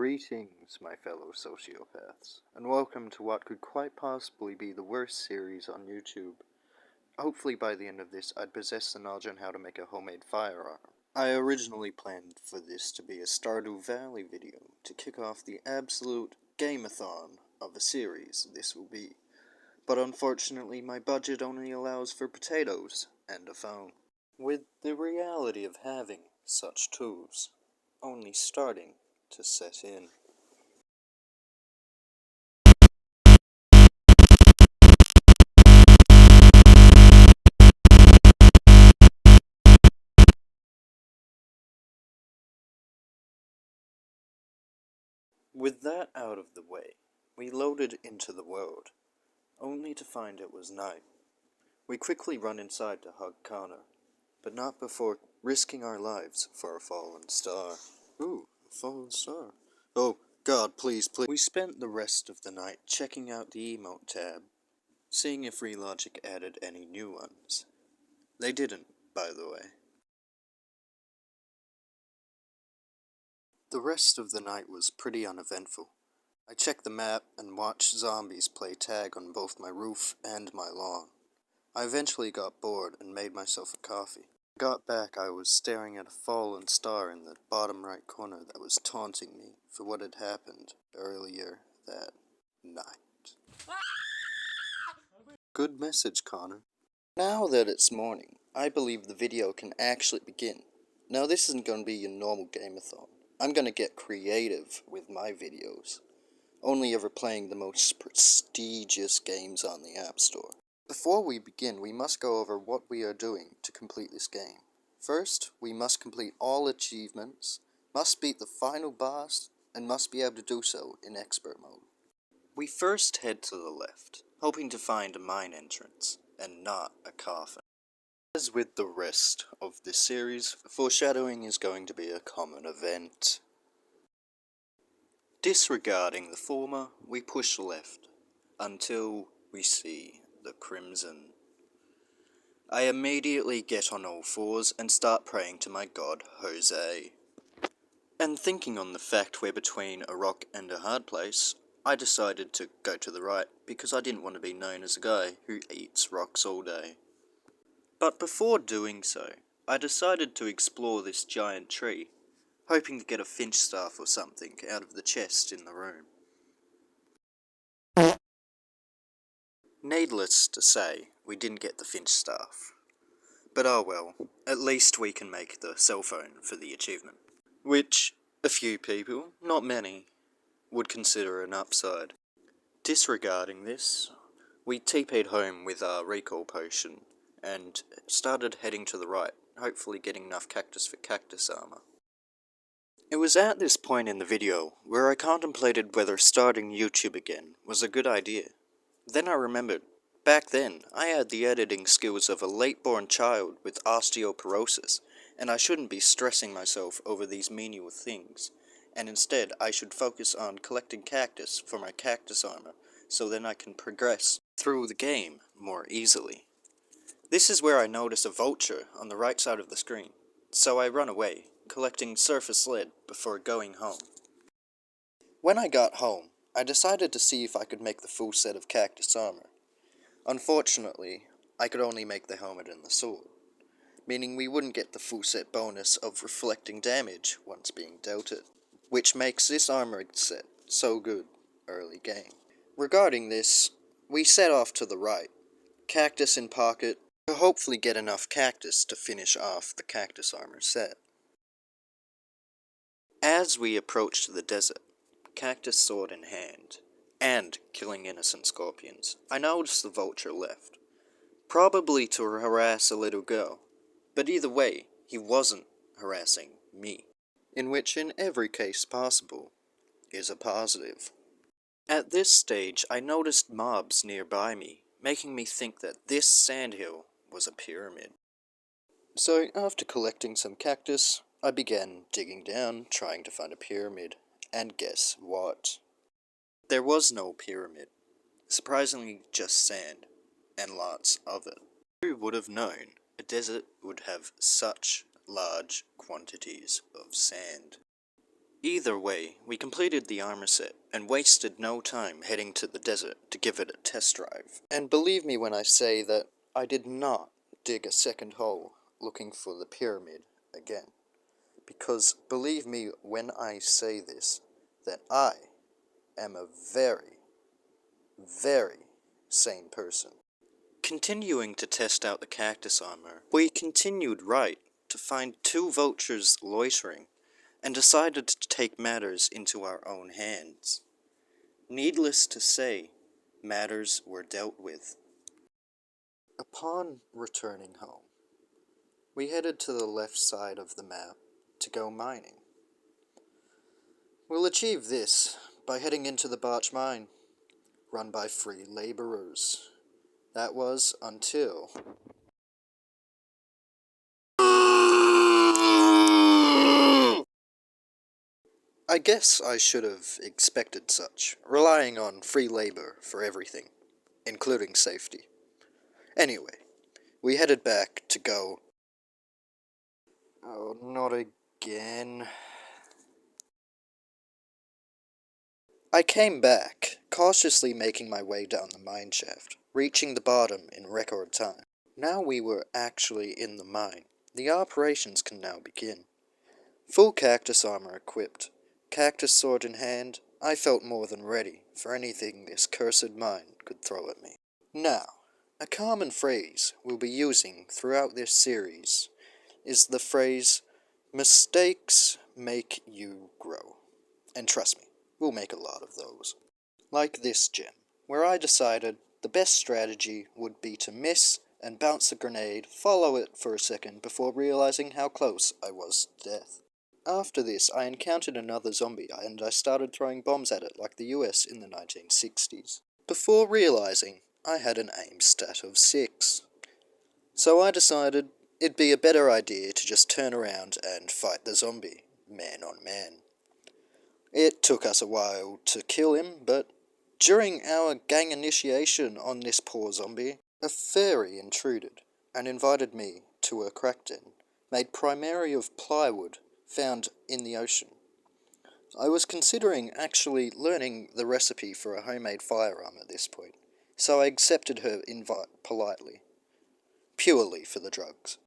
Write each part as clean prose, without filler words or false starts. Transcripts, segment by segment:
Greetings, my fellow sociopaths, and welcome to what could quite possibly be the worst series on YouTube. Hopefully by the end of this, I'd possess the knowledge on how to make a homemade firearm. I originally planned for this to be a Stardew Valley video, to kick off the absolute Game-athon of a series this will be. But unfortunately, my budget only allows for potatoes and a phone. With the reality of having such tools only starting to set in. With that out of the way, we loaded into the world, only to find it was night. We quickly run inside to hug Connor, but not before risking our lives for a fallen star. Ooh, a fallen star. Oh, God, please, please. We spent the rest of the night checking out the emote tab, seeing if Relogic added any new ones. They didn't, by the way. The rest of the night was pretty uneventful. I checked the map and watched zombies play tag on both my roof and my lawn. I eventually got bored and made myself a coffee. When I got back, I was staring at a fallen star in the bottom right corner that was taunting me for what had happened earlier that night. Good message, Connor. Now that it's morning, I believe the video can actually begin. Now this isn't going to be your normal game-athon. I'm going to get creative with my videos, only ever playing the most prestigious games on the App Store. Before we begin, we must go over what we are doing to complete this game. First, we must complete all achievements, must beat the final boss, and must be able to do so in expert mode. We first head to the left, hoping to find a mine entrance, and not a coffin. As with the rest of this series, foreshadowing is going to be a common event. Disregarding the former, we push left, until we see the crimson. I immediately get on all fours and start praying to my god, Jose. And thinking on the fact we're between a rock and a hard place, I decided to go to the right, because I didn't want to be known as a guy who eats rocks all day. But before doing so, I decided to explore this giant tree, hoping to get a finch staff or something out of the chest in the room. Needless to say, we didn't get the finch staff. But oh well, at least we can make the cell phone for the achievement. Which, a few people, not many, would consider an upside. Disregarding this, we TP'd home with our recall potion, and started heading to the right, hopefully getting enough cactus for cactus armor. It was at this point in the video where I contemplated whether starting YouTube again was a good idea. Then I remembered, back then I had the editing skills of a late-born child with osteoporosis, and I shouldn't be stressing myself over these menial things, and instead I should focus on collecting cactus for my cactus armor, so then I can progress through the game more easily. This is where I notice a vulture on the right side of the screen, so I run away, collecting surface lead before going home. When I got home, I decided to see if I could make the full set of cactus armor. Unfortunately, I could only make the helmet and the sword, meaning we wouldn't get the full set bonus of reflecting damage once being dealt it, which makes this armor set so good early game. Regarding this, we set off to the right, cactus in pocket, to hopefully get enough cactus to finish off the cactus armor set. As we approached the desert, cactus sword in hand, and killing innocent scorpions, I noticed the vulture left, probably to harass a little girl, but either way, he wasn't harassing me, in which in every case possible is a positive. At this stage, I noticed mobs nearby me, making me think that this sandhill was a pyramid. So, after collecting some cactus, I began digging down, trying to find a pyramid, and guess what? There was no pyramid. Surprisingly, just sand, and lots of it. Who would have known a desert would have such large quantities of sand? Either way, we completed the armor set, and wasted no time heading to the desert to give it a test drive. And believe me when I say that I did not dig a second hole looking for the pyramid again. Because believe me when I say this, that I am a very, very sane person. Continuing to test out the cactus armor, we continued right to find two vultures loitering, and decided to take matters into our own hands. Needless to say, matters were dealt with. Upon returning home, we headed to the left side of the map to go mining. We'll achieve this by heading into the Barch mine, run by free laborers. That was until... I guess I should have expected such, relying on free labor for everything, including safety. Anyway, we headed back to go... Oh, not again. I came back, cautiously making my way down the mine shaft, reaching the bottom in record time. Now we were actually in the mine. The operations can now begin. Full cactus armor equipped, cactus sword in hand, I felt more than ready for anything this cursed mine could throw at me. Now, a common phrase we'll be using throughout this series is the phrase, mistakes make you grow. And trust me, we'll make a lot of those. Like this gem, where I decided the best strategy would be to miss and bounce the grenade, follow it for a second before realizing how close I was to death. After this, I encountered another zombie and I started throwing bombs at it like the US in the 1960s. Before realizing I had an aim stat of 6. So I decided it'd be a better idea to just turn around and fight the zombie, man on man. It took us a while to kill him, but during our gang initiation on this poor zombie, a fairy intruded and invited me to a crack den, made primarily of plywood found in the ocean. I was considering actually learning the recipe for a homemade firearm at this point, so I accepted her invite politely, purely for the drugs.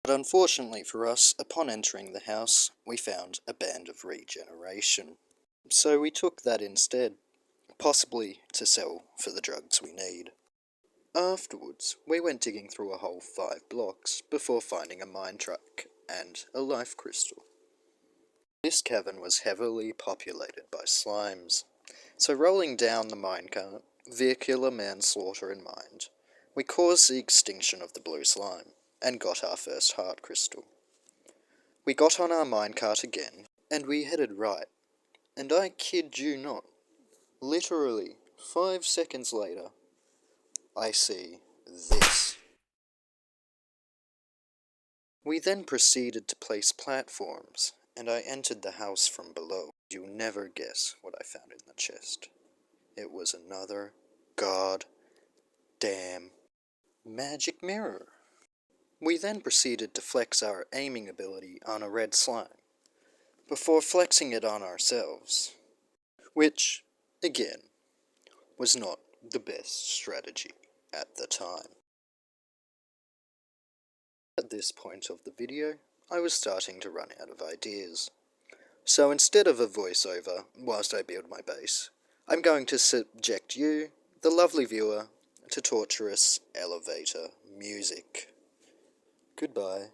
But unfortunately for us, upon entering the house, we found a band of regeneration. So we took that instead, possibly to sell for the drugs we need. Afterwards, we went digging through a whole 5 blocks before finding a mine truck and a life crystal. This cavern was heavily populated by slimes, so rolling down the minecart, vehicular manslaughter in mind, we caused the extinction of the blue slime, and got our first heart crystal. We got on our minecart again, and we headed right, and I kid you not, literally 5 seconds later, I see this. We then proceeded to place platforms, and I entered the house from below. You'll never guess what I found in the chest. It was another god-damn magic mirror. We then proceeded to flex our aiming ability on a red slime, before flexing it on ourselves, which, again, was not the best strategy at the time. At this point of the video, I was starting to run out of ideas. So instead of a voiceover whilst I build my base, I'm going to subject you, the lovely viewer, to torturous elevator music. Goodbye.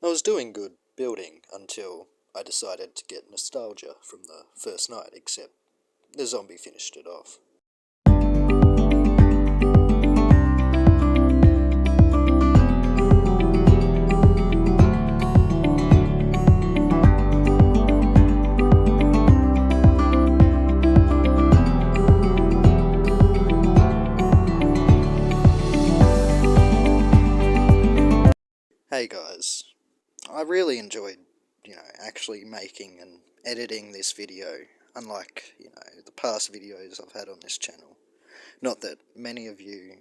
I was doing good building until I decided to get nostalgia from the first night, except the zombie finished it off. Hey guys, I really enjoyed, actually making and editing this video, unlike, the past videos I've had on this channel. Not that many of you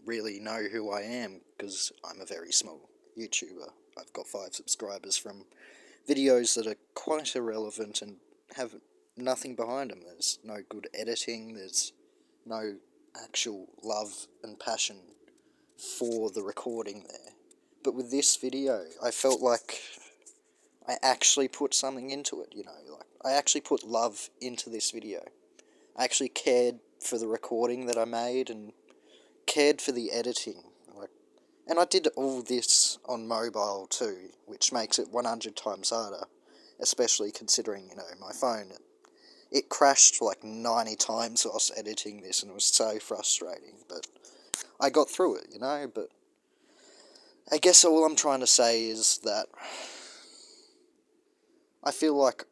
really know who I am, because I'm a very small YouTuber. I've got 5 subscribers from videos that are quite irrelevant and have nothing behind them. There's no good editing, there's no actual love and passion for the recording there. But with this video, I felt like I actually put something into it, like I actually put love into this video. I actually cared for the recording that I made and cared for the editing. And I did all this on mobile too, which makes it 100 times harder, especially considering, my phone. It crashed like 90 times whilst editing this, and it was so frustrating, but I got through it, but I guess all I'm trying to say is that I feel like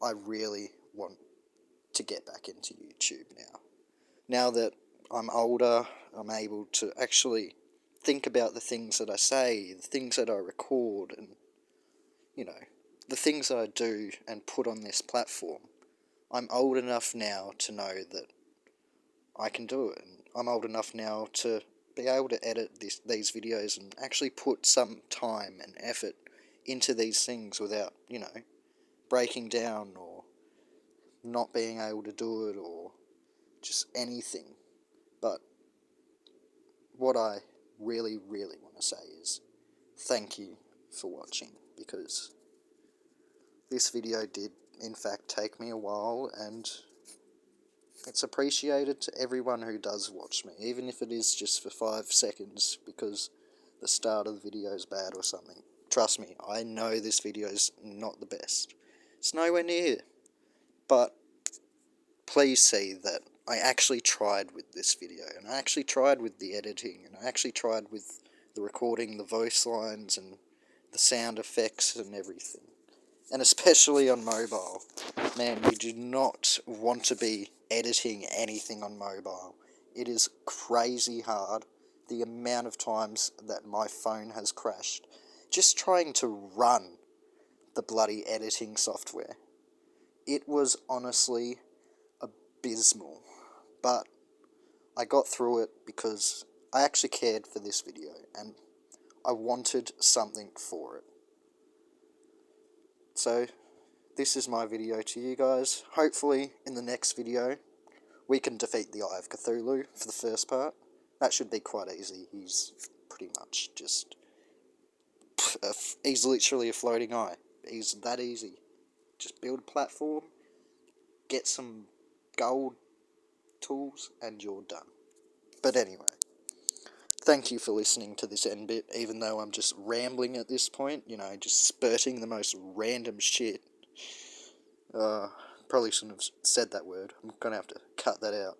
I really want to get back into YouTube now. Now that I'm older, I'm able to actually think about the things that I say, the things that I record, and, the things that I do and put on this platform. I'm old enough now to know that I can do it, and I'm old enough now to be able to edit these videos and actually put some time and effort into these things without, breaking down or not being able to do it or just anything. But what I really, really want to say is thank you for watching, because this video did in fact take me a while, and it's appreciated to everyone who does watch me, even if it is just for 5 seconds because the start of the video is bad or something. Trust me, I know this video is not the best. It's nowhere near. But please see that I actually tried with this video, and I actually tried with the editing, and I actually tried with the recording, the voice lines, and the sound effects and everything. And especially on mobile. Man, you do not want to be editing anything on mobile. It is crazy hard, the amount of times that my phone has crashed just trying to run the bloody editing software. It was honestly abysmal, but I got through it because I actually cared for this video and I wanted something for it. So this is my video to you guys. Hopefully in the next video we can defeat the Eye of Cthulhu for the first part. That should be quite easy. He's pretty much just he's literally a floating eye. He's that easy. Just build a platform, get some gold tools, and you're done. But anyway, thank you for listening to this end bit, even though I'm just rambling at this point, just spurting the most random shit. Probably shouldn't have said that word. I'm gonna have to cut that out.